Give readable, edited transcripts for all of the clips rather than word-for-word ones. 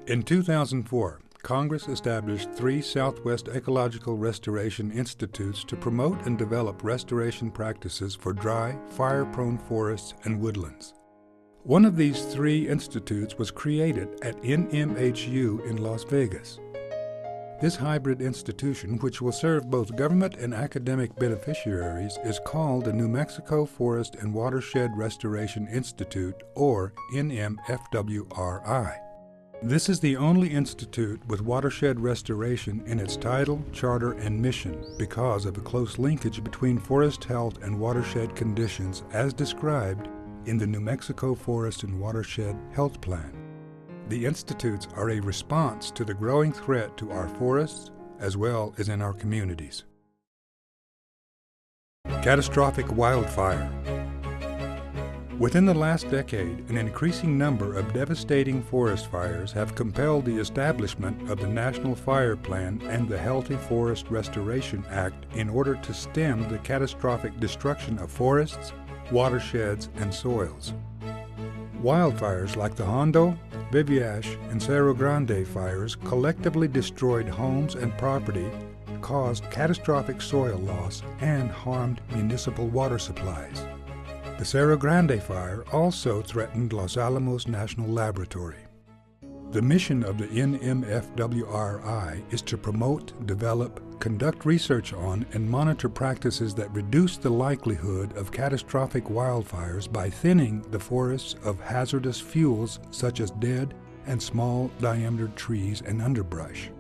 In 2004, Congress established 3 Southwest Ecological Restoration Institutes to promote and develop restoration practices for dry, fire-prone forests and woodlands. One of these 3 institutes was created at NMHU in Las Vegas. This hybrid institution, which will serve both government and academic beneficiaries, is called the New Mexico Forest and Watershed Restoration Institute, or NMFWRI. This is the only institute with watershed restoration in its title, charter, and mission because of a close linkage between forest health and watershed conditions as described in the New Mexico Forest and Watershed Health Plan. The institutes are a response to the growing threat to our forests as well as in our communities. Catastrophic wildfire. Within the last decade, an increasing number of devastating forest fires have compelled the establishment of the National Fire Plan and the Healthy Forest Restoration Act in order to stem the catastrophic destruction of forests, watersheds, and soils. Wildfires like the Hondo, Viviash, and Cerro Grande fires collectively destroyed homes and property, caused catastrophic soil loss, and harmed municipal water supplies. The Cerro Grande fire also threatened Los Alamos National Laboratory. The mission of the NMFWRI is to promote, develop, conduct research on, and monitor practices that reduce the likelihood of catastrophic wildfires by thinning the forests of hazardous fuels such as dead and small diameter trees and underbrush.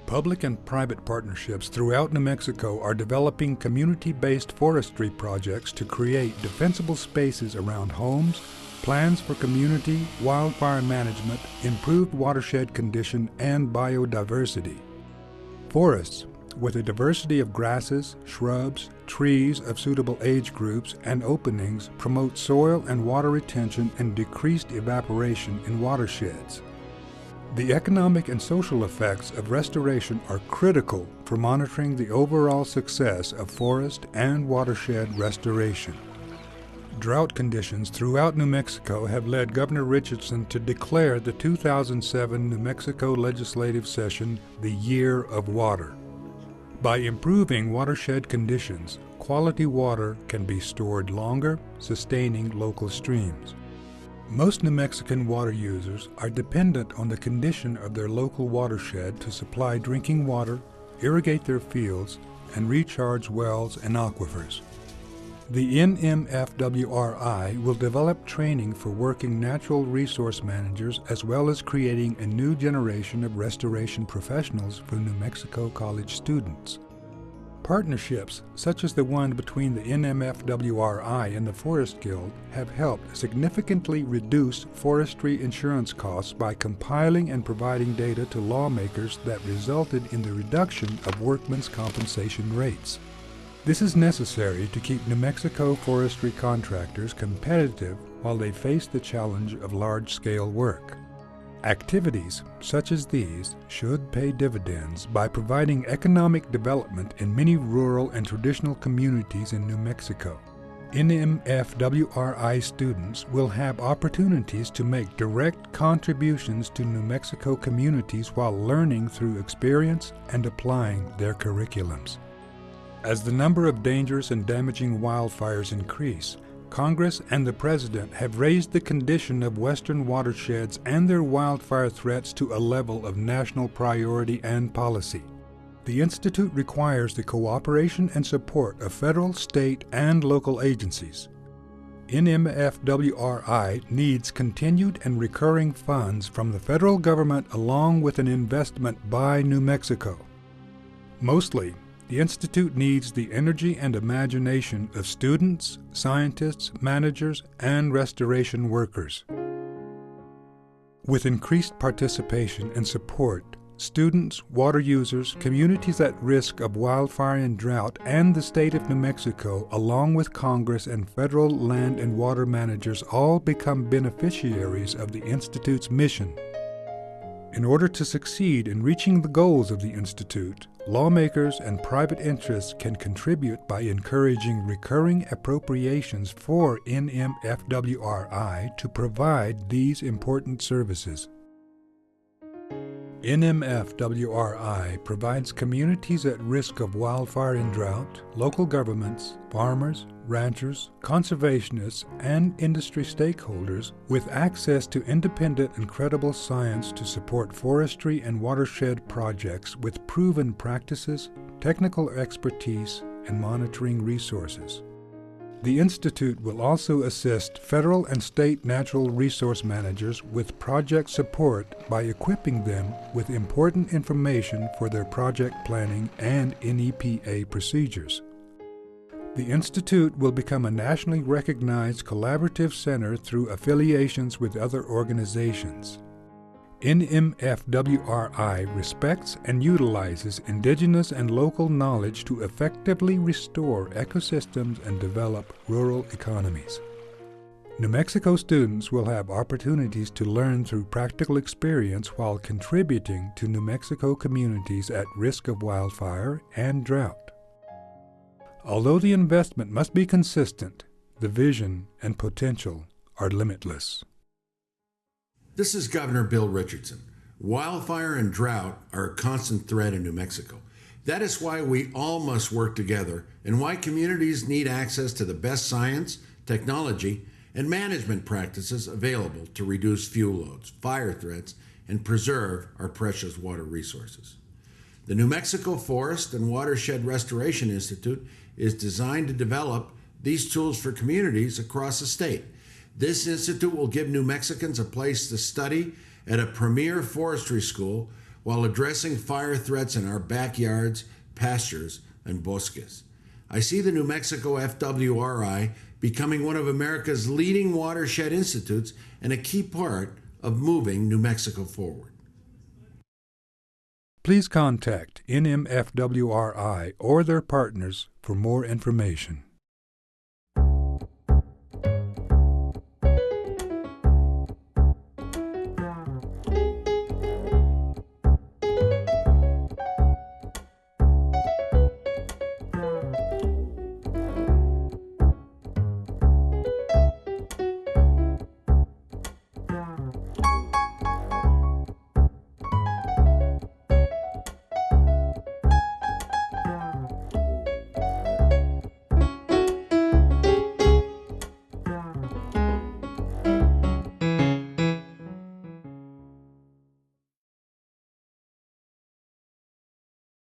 Public and private partnerships throughout New Mexico are developing community-based forestry projects to create defensible spaces around homes, plans for community wildfire management, improved watershed condition, and biodiversity. Forests, with a diversity of grasses, shrubs, trees of suitable age groups, and openings, promote soil and water retention and decreased evaporation in watersheds. The economic and social effects of restoration are critical for monitoring the overall success of forest and watershed restoration. Drought conditions throughout New Mexico have led Governor Richardson to declare the 2007 New Mexico legislative session the Year of Water. By improving watershed conditions, quality water can be stored longer, sustaining local streams. Most New Mexican water users are dependent on the condition of their local watershed to supply drinking water, irrigate their fields, and recharge wells and aquifers. The NMFWRI will develop training for working natural resource managers as well as creating a new generation of restoration professionals for New Mexico college students. Partnerships, such as the one between the NMFWRI and the Forest Guild, have helped significantly reduce forestry insurance costs by compiling and providing data to lawmakers that resulted in the reduction of workmen's compensation rates. This is necessary to keep New Mexico forestry contractors competitive while they face the challenge of large-scale work. Activities such as these should pay dividends by providing economic development in many rural and traditional communities in New Mexico. NMFWRI students will have opportunities to make direct contributions to New Mexico communities while learning through experience and applying their curriculums. As the number of dangerous and damaging wildfires increase, Congress and the President have raised the condition of western watersheds and their wildfire threats to a level of national priority and policy. The Institute requires the cooperation and support of federal, state, and local agencies. NMFWRI needs continued and recurring funds from the federal government along with an investment by New Mexico. Mostly, the Institute needs the energy and imagination of students, scientists, managers, and restoration workers. With increased participation and support, students, water users, communities at risk of wildfire and drought, and the state of New Mexico, along with Congress and federal land and water managers, all become beneficiaries of the Institute's mission. In order to succeed in reaching the goals of the Institute, lawmakers and private interests can contribute by encouraging recurring appropriations for NMFWRI to provide these important services. NMFWRI provides communities at risk of wildfire and drought, local governments, farmers, ranchers, conservationists, and industry stakeholders with access to independent and credible science to support forestry and watershed projects with proven practices, technical expertise, and monitoring resources. The Institute will also assist federal and state natural resource managers with project support by equipping them with important information for their project planning and NEPA procedures. The Institute will become a nationally recognized collaborative center through affiliations with other organizations. NMFWRI respects and utilizes indigenous and local knowledge to effectively restore ecosystems and develop rural economies. New Mexico students will have opportunities to learn through practical experience while contributing to New Mexico communities at risk of wildfire and drought. Although the investment must be consistent, the vision and potential are limitless. This is Governor Bill Richardson. Wildfire and drought are a constant threat in New Mexico. That is why we all must work together and why communities need access to the best science, technology, and management practices available to reduce fuel loads, fire threats, and preserve our precious water resources. The New Mexico Forest and Watershed Restoration Institute is designed to develop these tools for communities across the state. This institute will give New Mexicans a place to study at a premier forestry school while addressing fire threats in our backyards, pastures, and bosques. I see the New Mexico FWRI becoming one of America's leading watershed institutes and a key part of moving New Mexico forward. Please contact NMFWRI or their partners for more information.